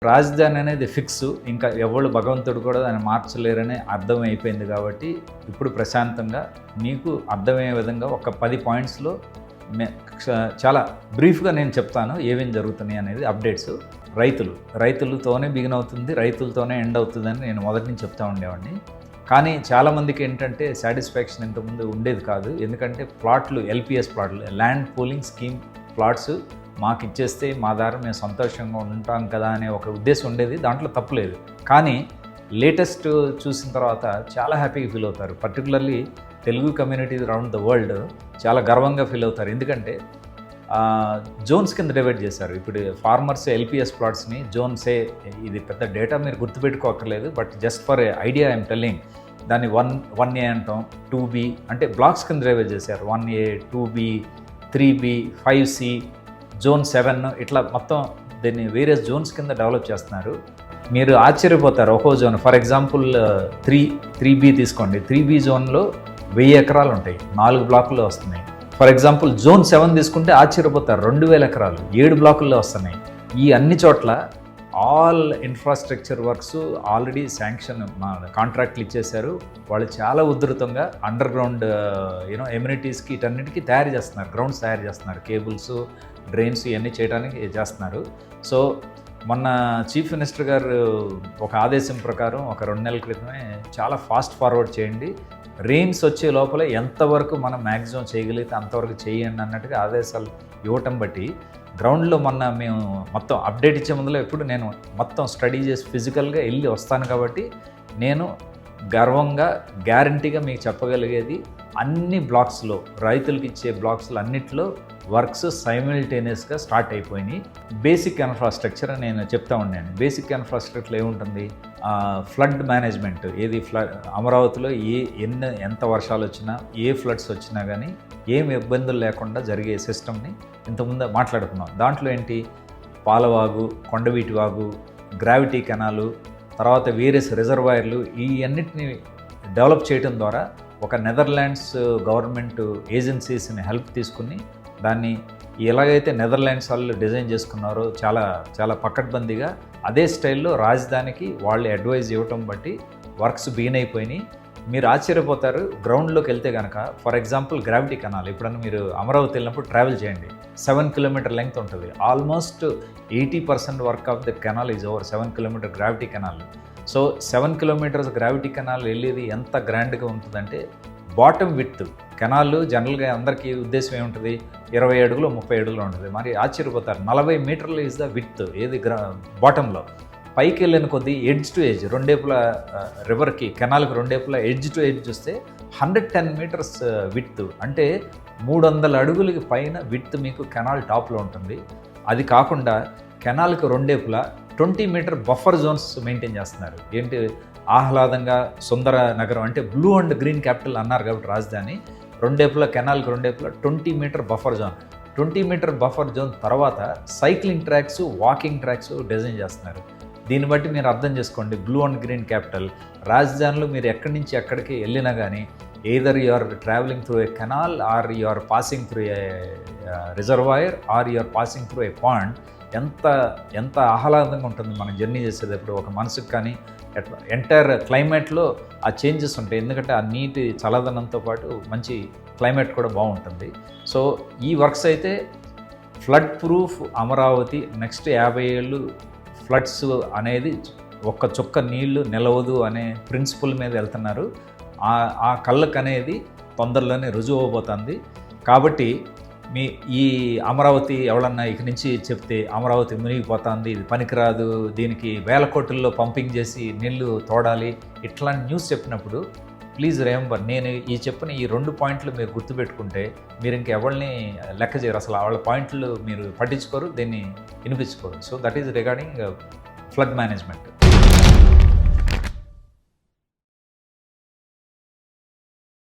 రాజధాని అనేది ఫిక్స్, ఇంకా ఎవరు భగవంతుడు కూడా దాన్ని మార్చలేరని అర్థమైపోయింది. కాబట్టి ఇప్పుడు ప్రశాంతంగా మీకు అర్థమయ్యే విధంగా ఒక 10 పాయింట్స్లో చాలా బ్రీఫ్గా నేను చెప్తాను ఏమేమి జరుగుతున్నాయి అనేది అప్డేట్స్. రైతులతోనే బిగిన్ అవుతుంది, రైతులతోనే ఎండ్ అవుతుందని నేను మొదటి నుంచి చెప్తా ఉండేవాడిని. కానీ చాలామందికి ఏంటంటే సాటిస్ఫాక్షన్ ఇంతకుముందు ఉండేది కాదు. ఎందుకంటే ప్లాట్లు, ఎల్పిఎస్ ప్లాట్లు, ల్యాండ్ పూలింగ్ స్కీమ్ ప్లాట్స్ మాకు ఇచ్చేస్తే మా ద్వారా మేము సంతోషంగా ఉంటాం కదా అనే ఒక ఉద్దేశం ఉండేది. దాంట్లో తప్పులేదు. కానీ లేటెస్ట్ చూసిన తర్వాత చాలా హ్యాపీగా ఫీల్ అవుతారు. Particularly Telugu communities around the world చాలా గర్వంగా ఫీల్ అవుతారు. ఎందుకంటే జోన్స్ కింద డివైడ్ చేశారు. ఇప్పుడు ఫార్మర్స్ ఎల్పిఎస్ ప్లాట్స్ని జోన్సే, ఇది పెద్ద డేటా మీరు గుర్తుపెట్టుకోక్కర్లేదు, but just for idea I'm telling. దాన్ని 1A అంటాం, 2B అంటే బ్లాక్స్ కింద డివైడ్ చేశారు. 1A, 2B, 3B, 5C, zone 7 ఇట్లా మొత్తం దీన్ని వేరియస్ జోన్స్ కింద డెవలప్ చేస్తున్నారు. మీరు ఆశ్చర్యపోతారు. ఒక్కో జోన్ ఫర్ ఎగ్జాంపుల్ 3B తీసుకోండి. 3B జోన్లో 1000 ఎకరాలు ఉంటాయి, 4 బ్లాకుల్లో వస్తున్నాయి. ఫర్ ఎగ్జాంపుల్ జోన్ 7 తీసుకుంటే ఆశ్చర్యపోతారు, 2000 ఎకరాలు 7 బ్లాకుల్లో వస్తున్నాయి. ఈ అన్ని చోట్ల all infrastructure works already sanction, మా కాంట్రాక్ట్లు ఇచ్చేశారు. వాళ్ళు చాలా ఉధృతంగా అండర్ గ్రౌండ్ ఎమ్యూనిటీస్కి వీటన్నిటికీ తయారు చేస్తున్నారు, గ్రౌండ్స్ తయారు చేస్తున్నారు, కేబుల్స్, డ్రైన్స్ ఇవన్నీ చేయడానికి చేస్తున్నారు. సో మొన్న చీఫ్ మినిస్టర్ గారు ఒక ఆదేశం ప్రకారం ఒక 2 నెలల క్రితమే చాలా ఫాస్ట్ ఫార్వర్డ్ చేయండి, రెయిన్స్ వచ్చే లోపల ఎంతవరకు మనం మ్యాక్సిమం చేయగలిగితే అంతవరకు చేయండి అన్నట్టుగా ఆదేశాలు ఇవ్వటం బట్టి గ్రౌండ్లో మొన్న మేము మొత్తం అప్డేట్ ఇచ్చే ముందులో ఎప్పుడు నేను మొత్తం స్టడీ చేసి ఫిజికల్గా వెళ్ళి వస్తాను. కాబట్టి నేను గర్వంగా గ్యారంటీగా మీకు చెప్పగలిగేది అన్ని బ్లాక్స్లో, రైతులకు ఇచ్చే బ్లాక్స్లో అన్నిట్లో వర్క్స్ సైమిల్టేనియస్గా స్టార్ట్ అయిపోయినాయి. బేసిక్ ఇన్ఫ్రాస్ట్రక్చర్ నేను చెప్తా ఉన్నాను. బేసిక్ ఇన్ఫ్రాస్ట్రక్చర్లో ఏముంటుంది? Flood management. ఏది అమరావతిలో ఎంత వర్షాలు వచ్చినా, ఏ ఫ్లడ్స్ వచ్చినా కానీ ఏం ఇబ్బందులు లేకుండా జరిగే సిస్టమ్ని ఇంతకుముందు మాట్లాడుకున్నాం. దాంట్లో ఏంటి? పాలవాగు, కొండవీటి వాగు, గ్రావిటీ కెనాలు, తర్వాత వేరియస్ రిజర్వాయర్లు, ఈ అన్నిటిని డెవలప్ చేయడం ద్వారా ఒక నెదర్లాండ్స్ గవర్నమెంట్ ఏజెన్సీస్ని హెల్ప్ తీసుకుని దాన్ని ఎలాగైతే నెదర్లాండ్స్ వాళ్ళు డిజైన్ చేసుకున్నారో చాలా చాలా పకడ్బందీగా అదే స్టైల్లో రాజధానికి వాళ్ళు అడ్వైజ్ ఇవ్వటం బట్టి వర్క్స్ బిగిన్ అయిపోయినాయి. మీరు ఆశ్చర్యపోతారు. గ్రౌండ్లోకి వెళ్తే కనుక ఫర్ ఎగ్జాంపుల్ గ్రావిటీ కెనాల్, ఎప్పుడన్నా మీరు అమరావతి వెళ్ళినప్పుడు ట్రావెల్ చేయండి, 7 కిలోమీటర్ లెంగ్త్ ఉంటుంది. Almost 80% work of the canal is over 7 kilometre gravity canal. So 7 kilometres gravity canal వెళ్ళేది ఎంత గ్రాండ్గా ఉంటుందంటే, బాటమ్ విడ్త్ కెనాల్ జనరల్గా అందరికీ ఉద్దేశం ఏముంటుంది? 20 అడుగులు 30 అడుగులు ఉంటుంది. మరి ఆశ్చర్యపోతారు, 40 మీటర్లు ఈజ్ ద విడ్త్. ఏది బాటంలో. పైకి వెళ్ళిన కొద్దీ ఎడ్జ్ టు ఎడ్జ్, రెండేపుల రివర్కి కెనాల్కి రెండేపుల ఎడ్జ్ టు ఎడ్జ్ చూస్తే 110 మీటర్స్ విడ్త్, అంటే 300 అడుగులకి పైన విడ్త్ మీకు కెనాల్ టాప్లో ఉంటుంది. అది కాకుండా కెనాల్కి రెండేపుల 20 మీటర్ బఫర్ జోన్స్ మెయింటైన్ చేస్తున్నారు. ఏంటి? ఆహ్లాదంగా సుందర నగరం అంటే బ్లూ అండ్ గ్రీన్ క్యాపిటల్ అన్నారు కాబట్టి రాజధాని. కెనాల్కి రెండేపుల 20 meter buffer zone. 20 meter buffer zone తర్వాత cycling tracks, walking tracks design చేస్తున్నారు. దీన్ని బట్టి మీరు అర్థం చేసుకోండి, బ్లూ అండ్ గ్రీన్ క్యాపిటల్. రాజధానిలో మీరు ఎక్కడి నుంచి ఎక్కడికి వెళ్ళినా కానీ either you are travelling through a canal, or you are passing through a reservoir, or you are passing through a pond, ఎంత ఆహ్లాదంగా ఉంటుంది మనం జర్నీ చేసేటప్పుడు. ఒక మనసుకు కానీ ఎంటైర్ క్లైమేట్లో ఆ చేంజెస్ ఉంటాయి. ఎందుకంటే ఆ నీటి చల్లదనంతో పాటు మంచి క్లైమేట్ కూడా బాగుంటుంది. సో ఈ వర్క్స్ అయితే ఫ్లడ్ ప్రూఫ్ అమరావతి, నెక్స్ట్ 50 ఏళ్ళు ఫ్లడ్స్ అనేది ఒక్క చుక్క నీళ్లు నిలవదు అనే ప్రిన్సిపల్ మీద వెళ్తున్నారు. ఆ కళ్ళకు అనేది తొందరలోనే రుజువు అవబోతుంది. కాబట్టి ఈ అమరావతి ఎవరన్నా ఇక నుంచి చెప్తే అమరావతి మునిగిపోతుంది, ఇది పనికిరాదు, దీనికి 1000 కోట్లలో పంపింగ్ చేసి నీళ్లు తోడాలి, ఇట్లాంటి న్యూస్ చెప్పినప్పుడు ప్లీజ్ రిమెంబర్, నేను చెప్పిన ఈ 2 పాయింట్లు మీరు గుర్తుపెట్టుకుంటే మీరు ఇంకెవరిని లెక్క చేయరు. అసలు వాళ్ళ పాయింట్లు మీరు పట్టించుకోరు, దీన్ని వినిపించుకోరు. So that is regarding flood management.